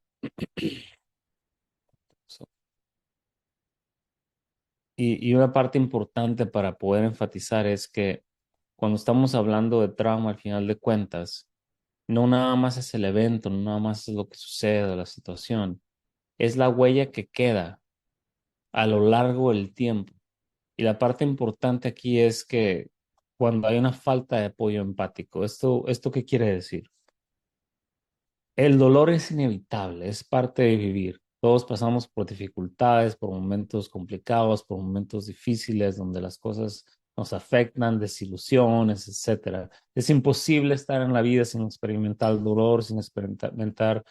y una parte importante para poder enfatizar es que cuando estamos hablando de trauma, al final de cuentas, no nada más es el evento, no nada más es lo que sucede, la situación, es la huella que queda a lo largo del tiempo. Y la parte importante aquí es que cuando hay una falta de apoyo empático, ¿esto qué quiere decir? El dolor es inevitable, es parte de vivir. Todos pasamos por dificultades, por momentos complicados, por momentos difíciles donde las cosas nos afectan, desilusiones, etcétera. Es imposible estar en la vida sin experimentar dolor, sin experimentar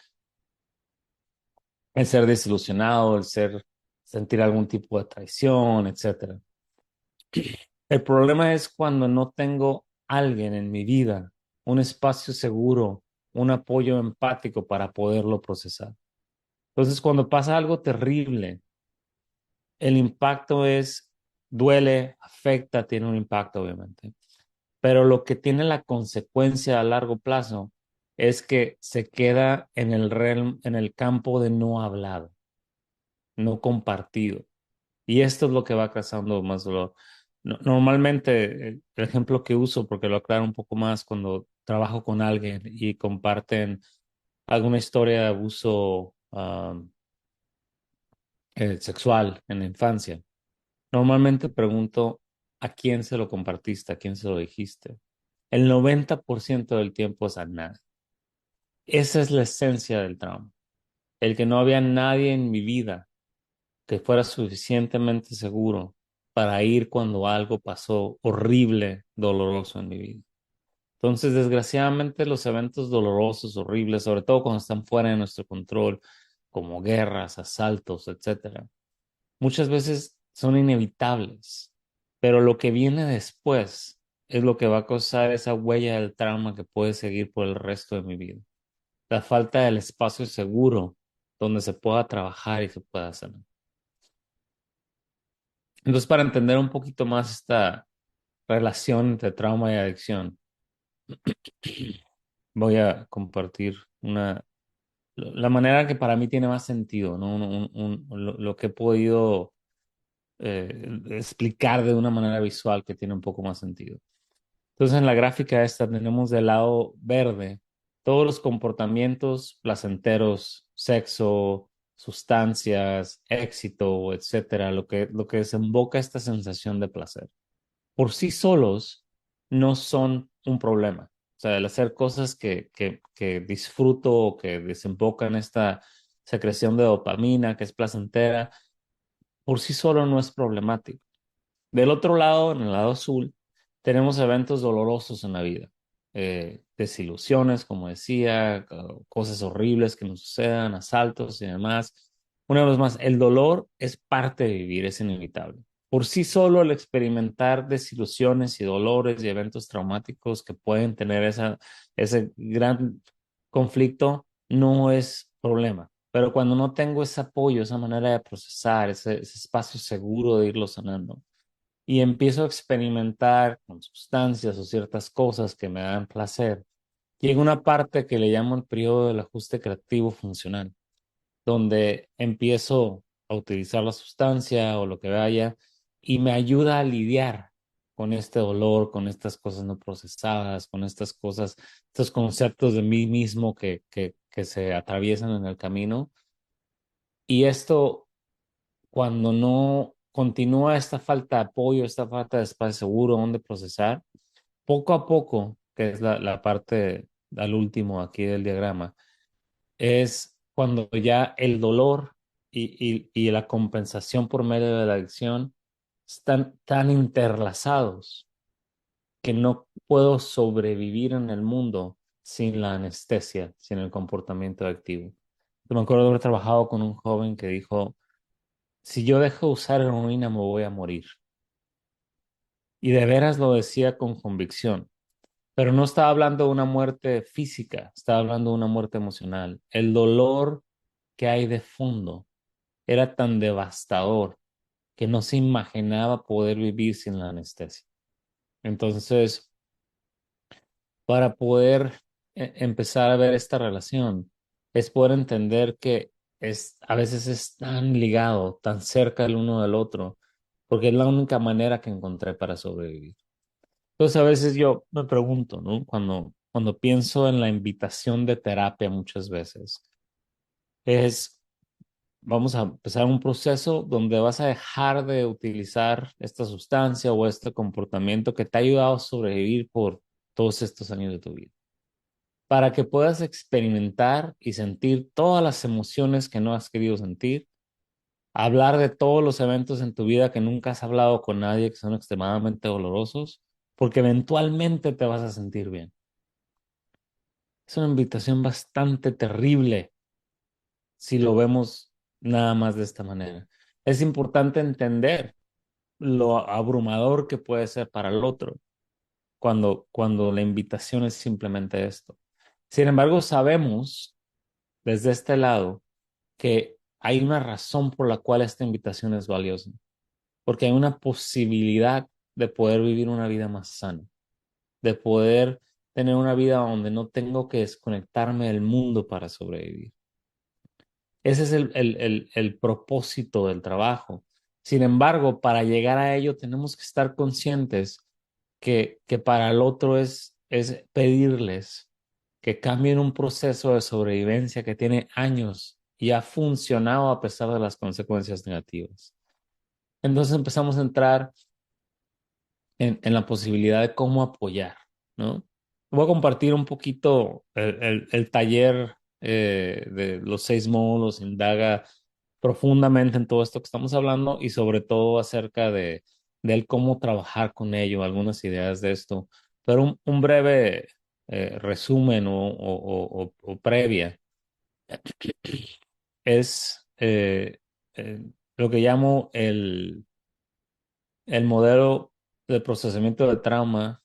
el ser desilusionado, sentir algún tipo de traición, etcétera. El problema es cuando no tengo alguien en mi vida, un espacio seguro, un apoyo empático para poderlo procesar. Entonces, cuando pasa algo terrible, el impacto duele, afecta, tiene un impacto, obviamente. Pero lo que tiene la consecuencia a largo plazo es que se queda en en el campo de no hablado, no compartido. Y esto es lo que va causando más dolor. Normalmente, el ejemplo que uso, porque lo aclaro un poco más cuando trabajo con alguien y comparten alguna historia de abuso sexual en la infancia. Normalmente pregunto a quién se lo compartiste, a quién se lo dijiste. El 90% del tiempo es a nada. Esa es la esencia del trauma. El que no había nadie en mi vida que fuera suficientemente seguro para ir cuando algo pasó horrible, doloroso en mi vida. Entonces, desgraciadamente, los eventos dolorosos, horribles, sobre todo cuando están fuera de nuestro control, como guerras, asaltos, etcétera, muchas veces son inevitables. pero lo que viene después es lo que va a causar esa huella del trauma que puede seguir por el resto de mi vida. La falta del espacio seguro donde se pueda trabajar y se pueda hacer. Entonces, para entender un poquito más esta relación entre trauma y adicción, voy a compartir la manera que para mí tiene más sentido, ¿no? Lo que he podido explicar de una manera visual que tiene un poco más sentido. Entonces, en la gráfica esta tenemos del lado verde todos los comportamientos placenteros, sexo, sustancias, éxito, etcétera, lo que desemboca esta sensación de placer. Por sí solos no son un problema. O sea, el hacer cosas que disfruto o que desembocan esta secreción de dopamina que es placentera, por sí solo no es problemático. Del otro lado, en el lado azul, tenemos eventos dolorosos en la vida. Desilusiones, como decía, cosas horribles que nos sucedan, asaltos y demás. Una vez más, el dolor es parte de vivir, es inevitable. Por sí solo el experimentar desilusiones y dolores y eventos traumáticos que pueden tener ese gran conflicto no es problema. Pero cuando no tengo ese apoyo, esa manera de procesar, ese espacio seguro de irlo sanando, y empiezo a experimentar con sustancias o ciertas cosas que me dan placer, llega una parte que le llamo el periodo del ajuste creativo funcional, donde empiezo a utilizar la sustancia o lo que vaya y me ayuda a lidiar con este dolor, con estas cosas no procesadas, con estas cosas, estos conceptos de mí mismo que se atraviesan en el camino. Y esto, cuando no continúa esta falta de apoyo, esta falta de espacio seguro donde procesar, poco a poco, que es la parte al último aquí del diagrama, es cuando ya el dolor y la compensación por medio de la adicción están tan interlazados que no puedo sobrevivir en el mundo sin la anestesia, sin el comportamiento activo. Yo me acuerdo de haber trabajado con un joven que dijo, si yo dejo de usar heroína me voy a morir. Y de veras lo decía con convicción. Pero no estaba hablando de una muerte física, estaba hablando de una muerte emocional. El dolor que hay de fondo era tan devastador que no se imaginaba poder vivir sin la anestesia. Entonces, para poder empezar a ver esta relación, es poder entender que a veces es tan ligado, tan cerca el uno del otro, porque es la única manera que encontré para sobrevivir. Entonces a veces yo me pregunto, ¿no? Cuando pienso en la invitación de terapia muchas veces, es, vamos a empezar un proceso donde vas a dejar de utilizar esta sustancia o este comportamiento que te ha ayudado a sobrevivir por todos estos años de tu vida, para que puedas experimentar y sentir todas las emociones que no has querido sentir, hablar de todos los eventos en tu vida que nunca has hablado con nadie, que son extremadamente dolorosos, porque eventualmente te vas a sentir bien. Es una invitación bastante terrible si lo vemos nada más de esta manera. Es importante entender lo abrumador que puede ser para el otro cuando la invitación es simplemente esto. Sin embargo, sabemos desde este lado que hay una razón por la cual esta invitación es valiosa, porque hay una posibilidad de poder vivir una vida más sana, de poder tener una vida donde no tengo que desconectarme del mundo para sobrevivir. Ese es el propósito del trabajo. Sin embargo, para llegar a ello tenemos que estar conscientes que para el otro es pedirles que cambien un proceso de sobrevivencia que tiene años y ha funcionado a pesar de las consecuencias negativas. Entonces empezamos a entrar en la posibilidad de cómo apoyar, ¿no? Voy a compartir un poquito el taller de los 6 módulos, indaga profundamente en todo esto que estamos hablando y sobre todo acerca de él cómo trabajar con ello, algunas ideas de esto, pero un breve resumen o previa es lo que llamo el modelo del procesamiento del trauma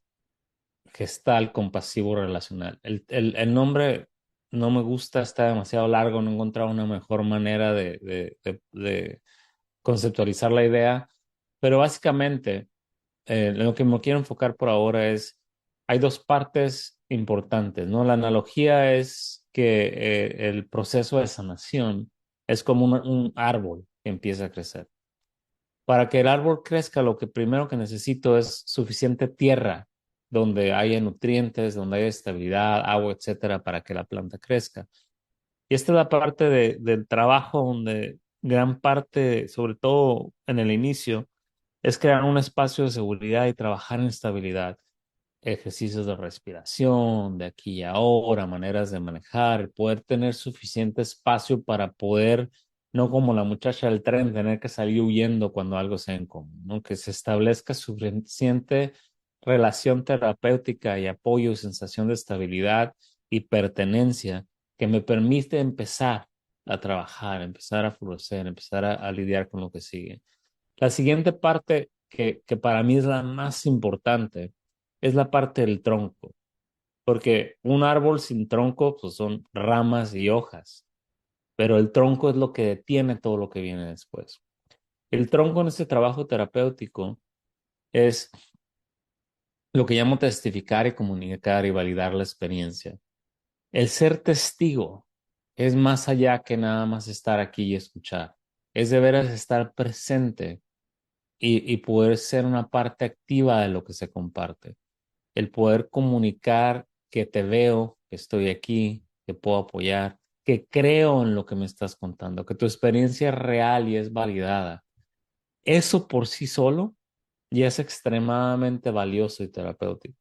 gestal compasivo relacional. El nombre no me gusta, está demasiado largo, no he encontrado una mejor manera de conceptualizar la idea, pero básicamente lo que me quiero enfocar por ahora es, hay dos partes importantes, ¿no? La analogía es que el proceso de sanación es como un árbol que empieza a crecer. Para que el árbol crezca, lo que primero que necesito es suficiente tierra donde haya nutrientes, donde haya estabilidad, agua, etcétera, para que la planta crezca. Y esta es la parte del trabajo donde gran parte, sobre todo en el inicio, es crear un espacio de seguridad y trabajar en estabilidad. Ejercicios de respiración, de aquí y ahora, maneras de manejar, poder tener suficiente espacio para poder, no como la muchacha del tren, tener que salir huyendo cuando algo sea incómodo, ¿no? Que se establezca suficiente relación terapéutica y apoyo y sensación de estabilidad y pertenencia que me permite empezar a trabajar, empezar a florecer, empezar a lidiar con lo que sigue. La siguiente parte, que para mí es la más importante, es la parte del tronco, porque un árbol sin tronco pues son ramas y hojas, pero el tronco es lo que detiene todo lo que viene después. El tronco en este trabajo terapéutico es lo que llamo testificar y comunicar y validar la experiencia. El ser testigo es más allá que nada más estar aquí y escuchar. Es de veras estar presente y poder ser una parte activa de lo que se comparte. El poder comunicar que te veo, que estoy aquí, que puedo apoyar, que creo en lo que me estás contando, que tu experiencia es real y es validada. Eso por sí solo ya es extremadamente valioso y terapéutico.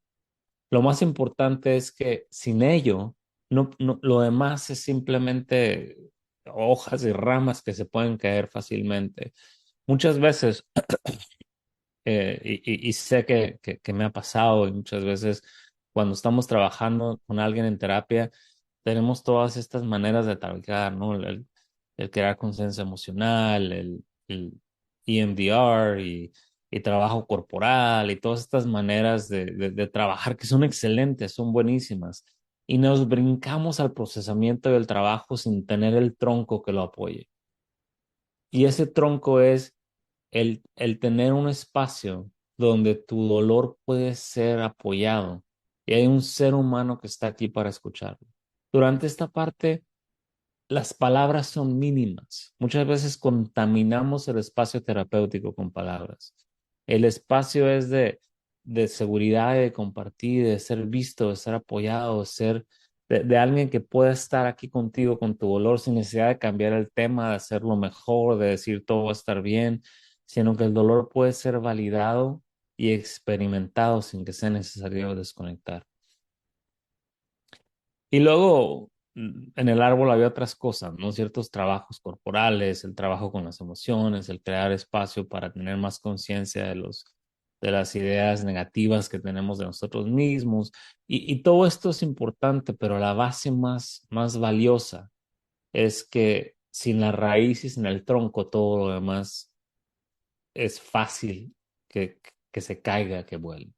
Lo más importante es que sin ello, lo demás es simplemente hojas y ramas que se pueden caer fácilmente. Muchas veces y sé que me ha pasado y muchas veces cuando estamos trabajando con alguien en terapia, tenemos todas estas maneras de trabajar, ¿no? El crear conciencia emocional, el EMDR y trabajo corporal y todas estas maneras de trabajar que son excelentes, son buenísimas. Y nos brincamos al procesamiento del trabajo sin tener el tronco que lo apoye. Y ese tronco es el tener un espacio donde tu dolor puede ser apoyado y hay un ser humano que está aquí para escucharlo. Durante esta parte, las palabras son mínimas. Muchas veces contaminamos el espacio terapéutico con palabras. El espacio es de seguridad, de compartir, de ser visto, de ser apoyado, de alguien que pueda estar aquí contigo con tu dolor sin necesidad de cambiar el tema, de hacerlo mejor, de decir todo va a estar bien, sino que el dolor puede ser validado y experimentado sin que sea necesario desconectar. Y luego en el árbol había otras cosas, ¿no? Ciertos trabajos corporales, el trabajo con las emociones, el crear espacio para tener más conciencia de las ideas negativas que tenemos de nosotros mismos. Y todo esto es importante, pero la base más valiosa es que sin la raíz y sin el tronco, todo lo demás es fácil que se caiga, que vuelva.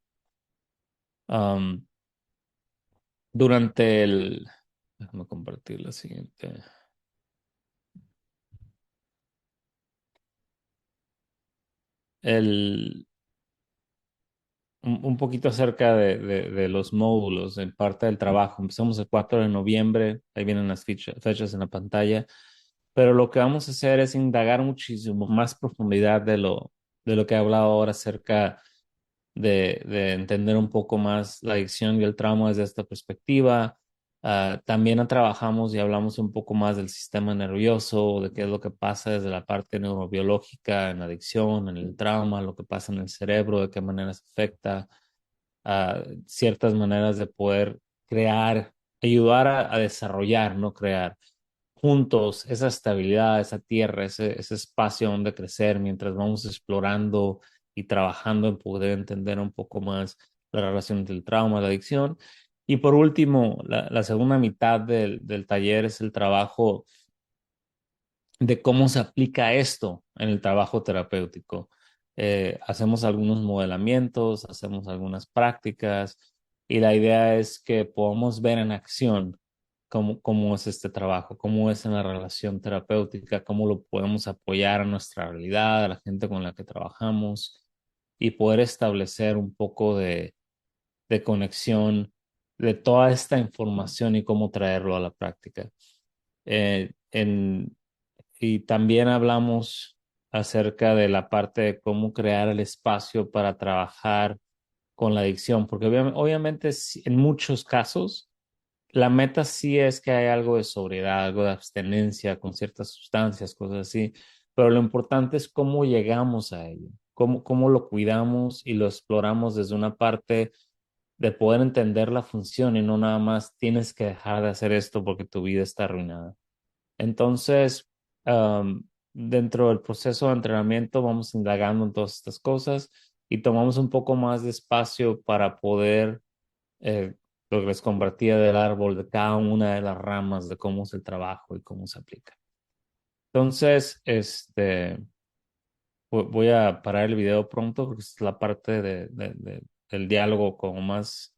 Um, durante el... Déjame compartir la siguiente. el, un poquito acerca de los módulos en parte del trabajo. Empezamos el 4 de noviembre, ahí vienen las fechas en la pantalla, pero lo que vamos a hacer es indagar muchísimo más profundidad de lo que he hablado ahora acerca de entender un poco más la adicción y el trauma desde esta perspectiva. También trabajamos y hablamos un poco más del sistema nervioso, de qué es lo que pasa desde la parte neurobiológica en la adicción, en el trauma, lo que pasa en el cerebro, de qué maneras afecta, ciertas maneras de poder crear, ayudar a desarrollar, no crear juntos esa estabilidad, esa tierra, ese espacio donde crecer mientras vamos explorando y trabajando en poder entender un poco más la relación entre el trauma, la adicción. Y por último, la segunda mitad del taller es el trabajo de cómo se aplica esto en el trabajo terapéutico. hacemos algunos modelamientos, hacemos algunas prácticas y la idea es que podamos ver en acción cómo es este trabajo, cómo es en la relación terapéutica, cómo lo podemos apoyar a nuestra realidad, a la gente con la que trabajamos y poder establecer un poco de conexión de toda esta información y cómo traerlo a la práctica. Eh, en, y también hablamos acerca de la parte de cómo crear el espacio para trabajar con la adicción, porque obviamente en muchos casos la meta sí es que hay algo de sobriedad, algo de abstenencia con ciertas sustancias, cosas así, pero lo importante es cómo llegamos a ello, cómo lo cuidamos y lo exploramos desde una parte de poder entender la función y no nada más tienes que dejar de hacer esto porque tu vida está arruinada. Entonces, dentro del proceso de entrenamiento vamos indagando en todas estas cosas y tomamos un poco más de espacio para poder, eh, lo que les compartía del árbol, de cada una de las ramas, de cómo es el trabajo y cómo se aplica. Entonces, voy a parar el video pronto porque es la parte del diálogo como más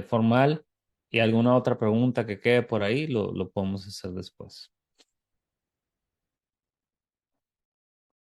formal y alguna otra pregunta que quede por ahí lo podemos hacer después.